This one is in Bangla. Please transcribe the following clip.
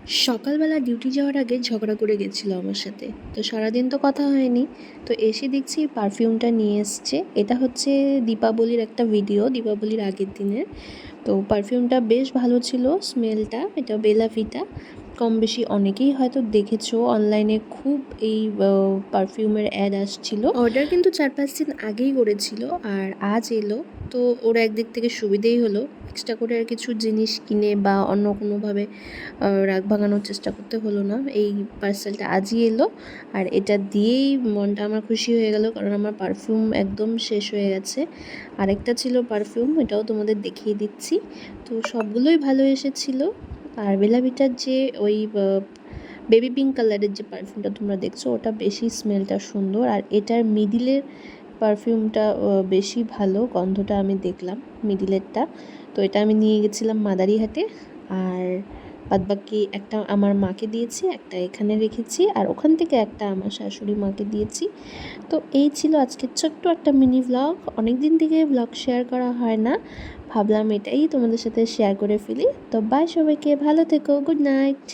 সকালবেলা ডিউটি যাওয়ার আগে ঝগড়া করে গেছিল আমার সাথে। তো সারাদিন তো কথা হয়নি। তো এসে দেখছি পারফিউমটা নিয়ে এসছে। এটা হচ্ছে দীপাবলির একটা ভিডিও, দীপাবলির আগের দিনের। তো পারফিউমটা বেশ ভালো ছিল স্মেলটা। এটা বেলা ভিটা। কম বেশি অনেকেই হয়তো দেখেছো অনলাইনে খুব এই পারফিউমের অ্যাড আসছিল। অর্ডার কিন্তু 4-5 দিন আগেই করেছিল আর আজ এলো। তো ওর একদিক থেকে সুবিধেই হলো, এক্সট্রা করে আর কিছু জিনিস কিনে বা অন্য কোনোভাবে রাগ ভাঙানোর চেষ্টা করতে হলো না। এই পার্সেলটা আজই এলো আর এটা দিয়েই মনটা আমার খুশি হয়ে গেল, কারণ আমার পারফিউম একদম শেষ হয়ে গেছে। আরেকটা ছিল পারফিউম, এটাও তোমাদের দেখিয়ে দিচ্ছি। তো সবগুলোই ভালো এসেছিলো। আর বেলা ভিটার যে ওই বেবি পিঙ্ক কালারের যে পারফিউমটা তোমরা দেখছো, ওটা বেশি স্মেলটা সুন্দর। আর এটার মিডিলের পারফিউমটা বেশি ভালো, গন্ধটা আমি দেখলাম মিডিলেরটা। তো এটা আমি নিয়ে গেছিলাম মাদারিহাটে। আর বাদবাকি একটা আমার মাকে দিয়েছি, একটা এখানে রেখেছি, আর ওখান থেকে একটা আমার শাশুড়ি মাকে দিয়েছি। তো এই ছিল আজকের ছোট্ট একটা মিনি ভ্লগ। অনেক দিন থেকে ভ্লগ শেয়ার করা হয় না, ভাবলাম এটাই তোমাদের সাথে শেয়ার করে ফেলি। তো বাই সবাইকে, ভালো থেকো, গুড নাইট।